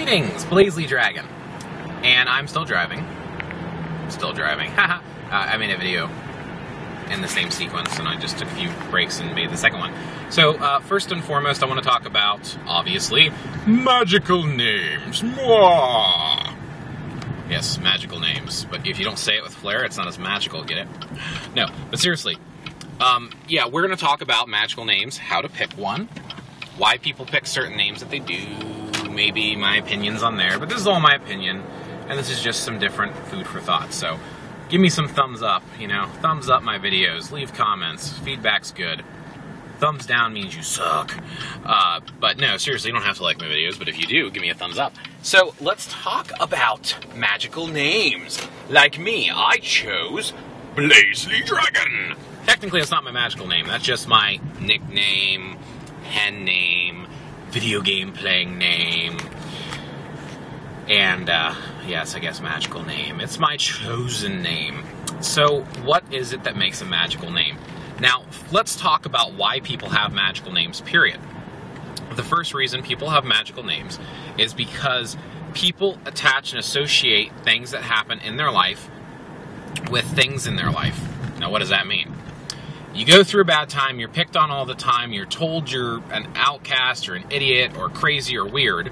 Greetings, BlazeLeeDragon. And I'm still driving. Still driving. Haha. I made a video in the same sequence, and I just took a few breaks and made the second one. So, first and foremost, I want to talk about, obviously, magical names. Mwah! Yes, magical names. But if you don't say it with flair, it's not as magical, get it? No, but seriously. Yeah, we're going to talk about magical names, how to pick one, why people pick certain names that they do, maybe my opinions on there, but this is all my opinion, and this is just some different food for thought. So, give me some thumbs up, thumbs up my videos, leave comments, feedback's good. Thumbs down means you suck. But no, seriously, you don't have to like my videos, but if you do, give me a thumbs up. So, let's talk about magical names. Like me, I chose BlazeLeeDragon. Technically, it's not my magical name, that's just my nickname, pen name, video game playing name, and, yes, I guess magical name. It's my chosen name. So, what is it that makes a magical name? Now, let's talk about why people have magical names, period. The first reason people have magical names is because people attach and associate things that happen in their life with things in their life. Now, what does that mean? You go through a bad time, you're picked on all the time, you're told you're an outcast or an idiot or crazy or weird,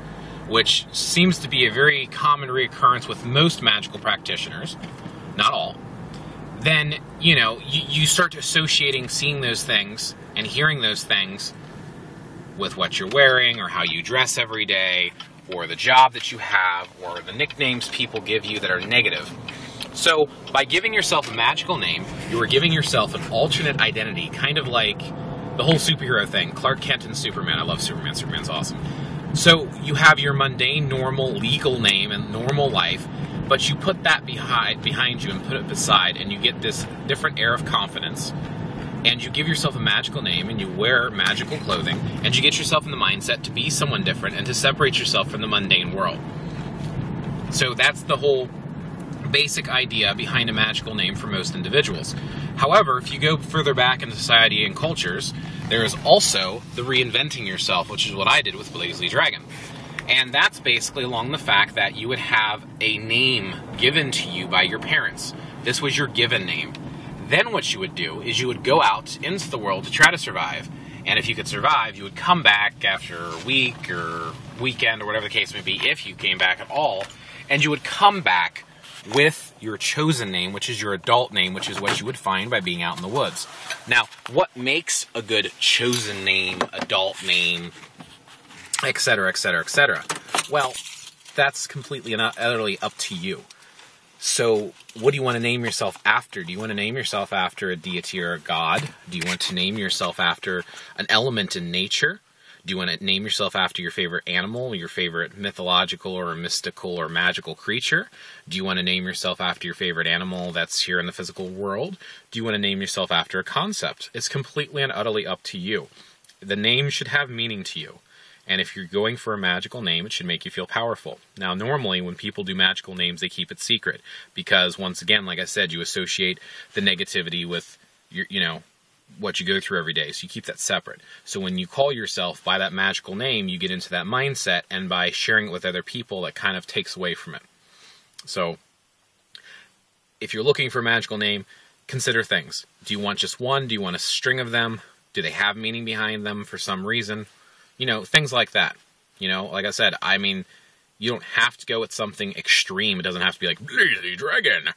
which seems to be a very common reoccurrence with most magical practitioners, not all. Then, you start associating seeing those things and hearing those things with what you're wearing or how you dress every day or the job that you have or the nicknames people give you that are negative. So, by giving yourself a magical name, you are giving yourself an alternate identity, kind of like the whole superhero thing. Clark Kent and Superman. I love Superman. Superman's awesome. So, you have your mundane, normal, legal name and normal life, but you put that behind you and put it beside, and you get this different air of confidence, and you give yourself a magical name, and you wear magical clothing, and you get yourself in the mindset to be someone different and to separate yourself from the mundane world. So, that's the whole basic idea behind a magical name for most individuals. However, if you go further back in society and cultures, there is also the reinventing yourself, which is what I did with BlazeLeeDragon. And that's basically along the fact that you would have a name given to you by your parents. This was your given name. Then what you would do is you would go out into the world to try to survive. And if you could survive, you would come back after a week or weekend or whatever the case may be, if you came back at all, and you would come back with your chosen name, which is your adult name, which is what you would find by being out in the woods. Now, what makes a good chosen name, adult name, etc., etc., etc.? Well, that's completely and utterly up to you. So, what do you want to name yourself after? Do you want to name yourself after a deity or a god? Do you want to name yourself after an element in nature? Do you want to name yourself after your favorite animal, your favorite mythological or mystical or magical creature? Do you want to name yourself after your favorite animal that's here in the physical world? Do you want to name yourself after a concept? It's completely and utterly up to you. The name should have meaning to you. And if you're going for a magical name, it should make you feel powerful. Now, normally, when people do magical names, they keep it secret. Because, once again, like I said, you associate the negativity with your, what you go through every day, so you keep that separate. So when you call yourself by that magical name, you get into that mindset, and by sharing it with other people, that kind of takes away from it. So, if you're looking for a magical name, consider things. Do you want just one? Do you want a string of them? Do they have meaning behind them for some reason? Things like that. Like I said, you don't have to go with something extreme. It doesn't have to be like, BlazeLeeDragon.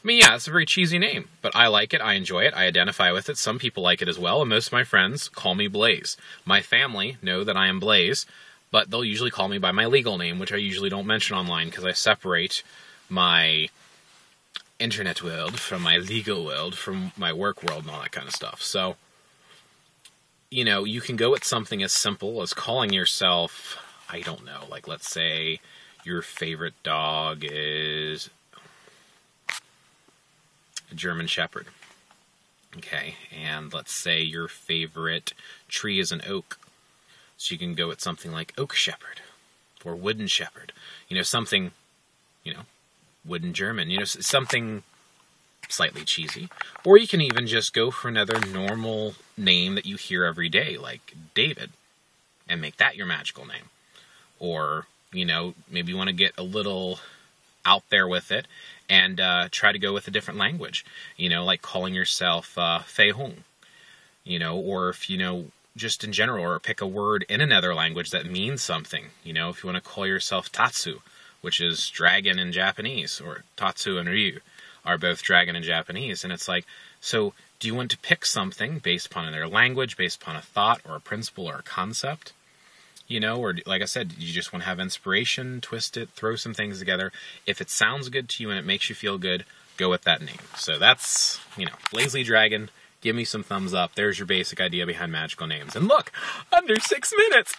Yeah, it's a very cheesy name, but I like it, I enjoy it, I identify with it. Some people like it as well, and most of my friends call me Blaze. My family know that I am Blaze, but they'll usually call me by my legal name, which I usually don't mention online, because I separate my internet world from my legal world, from my work world, and all that kind of stuff. So, you can go with something as simple as calling yourself, I don't know, like let's say your favorite dog is a German Shepherd. Okay, and let's say your favorite tree is an oak. So you can go with something like Oak Shepherd or Wooden Shepherd. Something, wooden German. Something slightly cheesy. Or you can even just go for another normal name that you hear every day, like David, and make that your magical name. Or You know, maybe you want to get a little out there with it and try to go with a different language. You know, like calling yourself Fei Hong. You know, or if, you know, just in general, or pick a word in another language that means something. You know, if you want to call yourself Tatsu, which is dragon in Japanese, or Tatsu and Ryu are both dragon in Japanese. And it's like, so do you want to pick something based upon another language, based upon a thought or a principle or a concept? You know, or like I said, you just want to have inspiration, twist it, throw some things together. If it sounds good to you and it makes you feel good, go with that name. So that's, you know, BlazeLeeDragon. Give me some thumbs up. There's your basic idea behind magical names. And look, under 6 minutes.